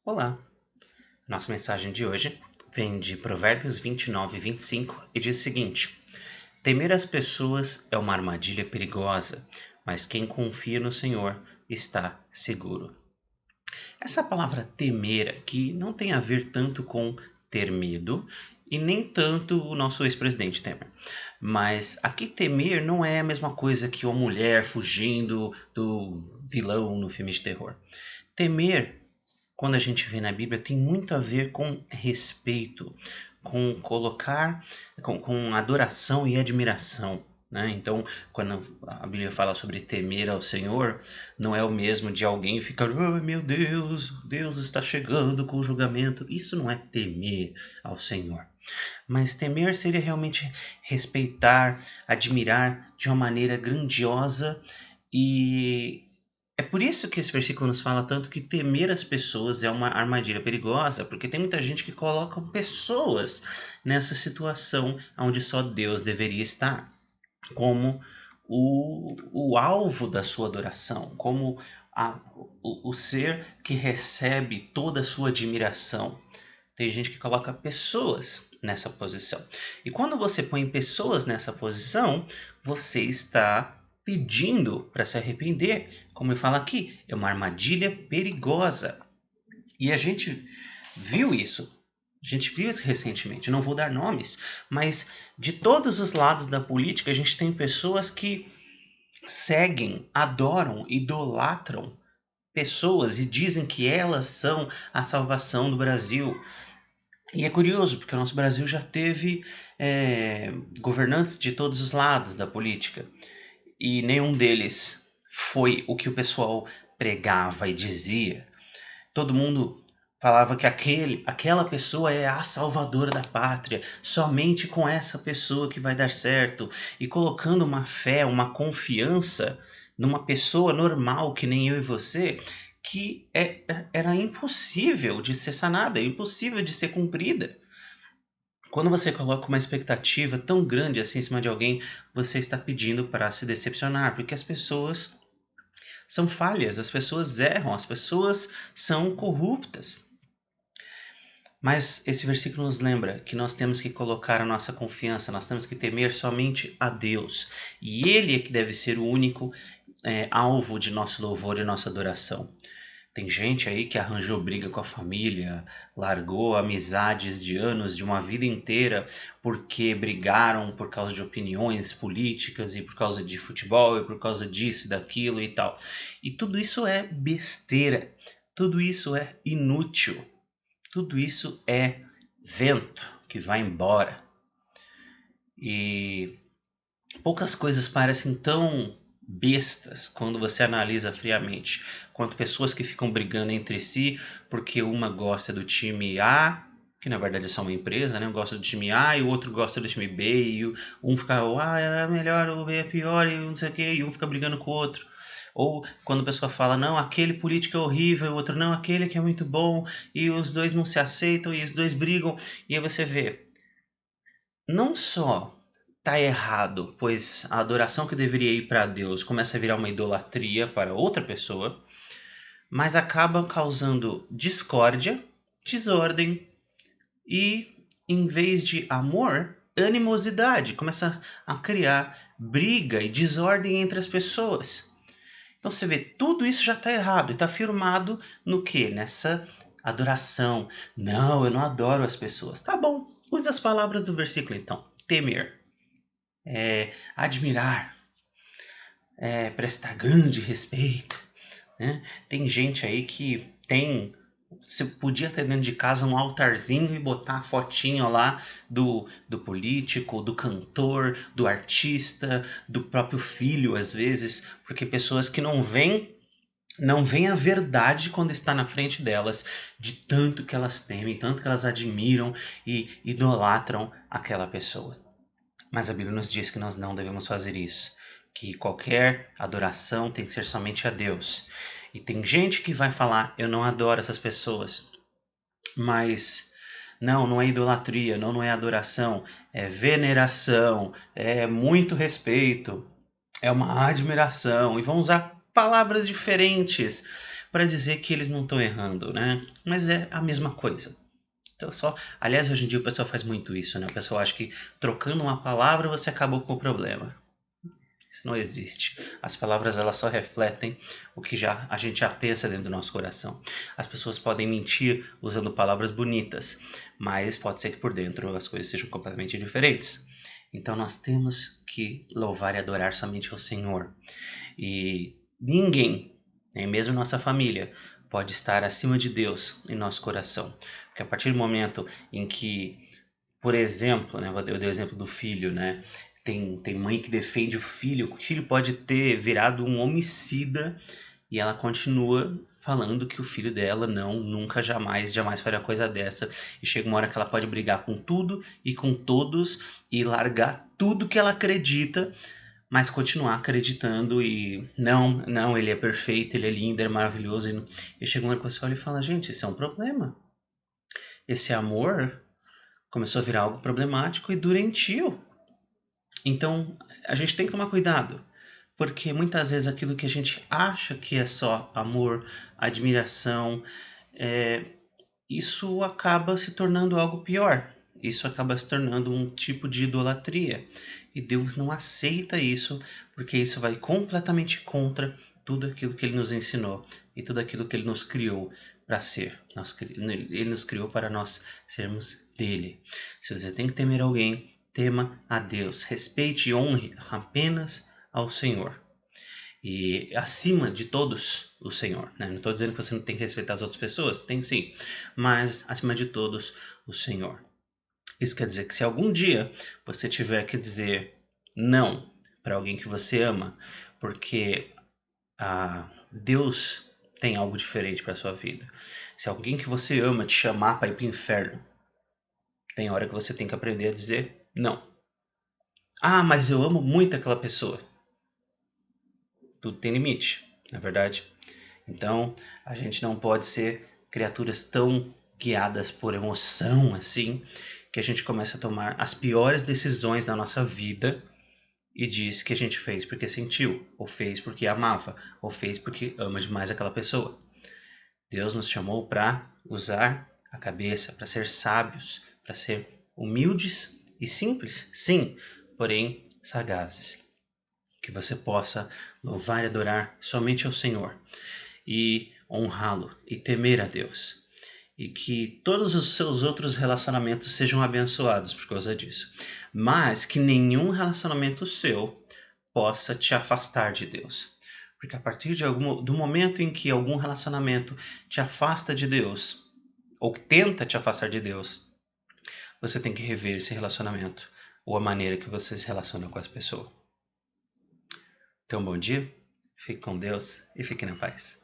Olá! Nossa mensagem de hoje vem de Provérbios 29:25 e diz o seguinte: Temer as pessoas é uma armadilha perigosa, mas quem confia no Senhor está seguro. Essa palavra temer aqui não tem a ver tanto com ter medo e nem tanto o nosso ex-presidente Temer. Mas aqui temer não é a mesma coisa que uma mulher fugindo do vilão no filme de terror. Temer, quando a gente vê na Bíblia, tem muito a ver com respeito, com colocar, com adoração e admiração, né? Então, quando a Bíblia fala sobre temer ao Senhor, não é o mesmo de alguém ficar, oh, meu Deus, Deus está chegando com o julgamento. Isso não é temer ao Senhor. Mas temer seria realmente respeitar, admirar de uma maneira grandiosa e é por isso que esse versículo nos fala tanto que temer as pessoas é uma armadilha perigosa, porque tem muita gente que coloca pessoas nessa situação onde só Deus deveria estar, como o alvo da sua adoração, como o ser que recebe toda a sua admiração. Tem gente que coloca pessoas nessa posição. E quando você põe pessoas nessa posição, você está pedindo para se arrepender. Como eu falo aqui, é uma armadilha perigosa. E a gente viu isso. A gente viu isso recentemente. Não vou dar nomes, mas de todos os lados da política, a gente tem pessoas que seguem, adoram, idolatram pessoas e dizem que elas são a salvação do Brasil. E é curioso, porque o nosso Brasil já teve governantes de todos os lados da política, e nenhum deles foi o que o pessoal pregava e dizia. Todo mundo falava que aquela pessoa é a salvadora da pátria, somente com essa pessoa que vai dar certo, e colocando uma fé, uma confiança numa pessoa normal que nem eu e você, que era impossível de ser sanada, impossível de ser cumprida. Quando você coloca uma expectativa tão grande assim em cima de alguém, você está pedindo para se decepcionar, porque as pessoas são falhas, as pessoas erram, as pessoas são corruptas. Mas esse versículo nos lembra que nós temos que colocar a nossa confiança, nós temos que temer somente a Deus. E Ele é que deve ser o único alvo de nosso louvor e nossa adoração. Tem gente aí que arranjou briga com a família, largou amizades de anos, de uma vida inteira, porque brigaram por causa de opiniões políticas e por causa de futebol e por causa disso, daquilo e tal. E tudo isso é besteira, tudo isso é inútil, tudo isso é vento que vai embora. E poucas coisas parecem tão bestas quando você analisa friamente, quanto pessoas que ficam brigando entre si porque uma gosta do time A, que na verdade é só uma empresa, né? Um gosta do time A e o outro gosta do time B, e um fica, ah, é melhor, o B é pior, e não sei o que, e um fica brigando com o outro. Ou quando a pessoa fala, não, aquele político é horrível, o outro, não, aquele que é muito bom, e os dois não se aceitam, e os dois brigam, e aí você vê, não só tá errado, pois a adoração que deveria ir para Deus começa a virar uma idolatria para outra pessoa, mas acaba causando discórdia, desordem e, em vez de amor, animosidade. Começa a criar briga e desordem entre as pessoas. Então você vê, tudo isso já está errado e está firmado no que? Nessa adoração. Não, eu não adoro as pessoas. Tá bom, use as palavras do versículo então. Temer, admirar, prestar grande respeito, né? Tem gente aí que tem. Você podia ter dentro de casa um altarzinho e botar a fotinho lá do político, do cantor, do artista, do próprio filho, às vezes, porque pessoas que não veem a verdade quando está na frente delas, de tanto que elas temem, tanto que elas admiram e idolatram aquela pessoa. Mas a Bíblia nos diz que nós não devemos fazer isso, que qualquer adoração tem que ser somente a Deus. E tem gente que vai falar, eu não adoro essas pessoas, mas não é idolatria, não é adoração, é veneração, é muito respeito, é uma admiração, e vão usar palavras diferentes, para dizer que eles não estão errando, né? Mas é a mesma coisa. Então, aliás, hoje em dia o pessoal faz muito isso, né? O pessoal acha que trocando uma palavra você acabou com o problema. Isso não existe. As palavras elas só refletem o que a gente já pensa dentro do nosso coração. As pessoas podem mentir usando palavras bonitas, mas pode ser que por dentro as coisas sejam completamente diferentes. Então nós temos que louvar e adorar somente ao Senhor. E ninguém, nem mesmo nossa família, pode estar acima de Deus em nosso coração. Porque a partir do momento em que, por exemplo, né, eu dei o exemplo do filho, né? Tem mãe que defende o filho pode ter virado um homicida e ela continua falando que o filho dela nunca, jamais faria coisa dessa. E chega uma hora que ela pode brigar com tudo e com todos e largar tudo que ela acredita, mas continuar acreditando e não, ele é perfeito, ele é lindo, ele é maravilhoso. E chega uma hora que você olha e fala, gente, isso é um problema. Esse amor começou a virar algo problemático e doentio. Então, a gente tem que tomar cuidado, porque muitas vezes aquilo que a gente acha que é só amor, admiração, é, isso acaba se tornando algo pior. Isso acaba se tornando um tipo de idolatria. E Deus não aceita isso, porque isso vai completamente contra tudo aquilo que Ele nos ensinou e tudo aquilo que Ele nos criou para ser. Ele nos criou para nós sermos dele. Se você tem que temer alguém, tema a Deus. Respeite e honre apenas ao Senhor. E acima de todos, o Senhor. Né? Não estou dizendo que você não tem que respeitar as outras pessoas, tem sim. Mas acima de todos, o Senhor. Isso quer dizer que se algum dia você tiver que dizer não para alguém que você ama, porque Deus tem algo diferente para sua vida. Se alguém que você ama te chamar para ir para o inferno, tem hora que você tem que aprender a dizer não. Ah, mas eu amo muito aquela pessoa. Tudo tem limite, não é verdade? Então, a gente não pode ser criaturas tão guiadas por emoção assim, que a gente começa a tomar as piores decisões da nossa vida e diz que a gente fez porque sentiu, ou fez porque amava, ou fez porque ama demais aquela pessoa. Deus nos chamou para usar a cabeça, para ser sábios, para ser humildes e simples, sim, porém sagazes. Que você possa louvar e adorar somente ao Senhor e honrá-lo e temer a Deus. E que todos os seus outros relacionamentos sejam abençoados por causa disso. Mas que nenhum relacionamento seu possa te afastar de Deus. Porque a partir do momento em que algum relacionamento te afasta de Deus, ou tenta te afastar de Deus, você tem que rever esse relacionamento, ou a maneira que você se relaciona com as pessoas. Então, bom dia, fique com Deus e fique na paz.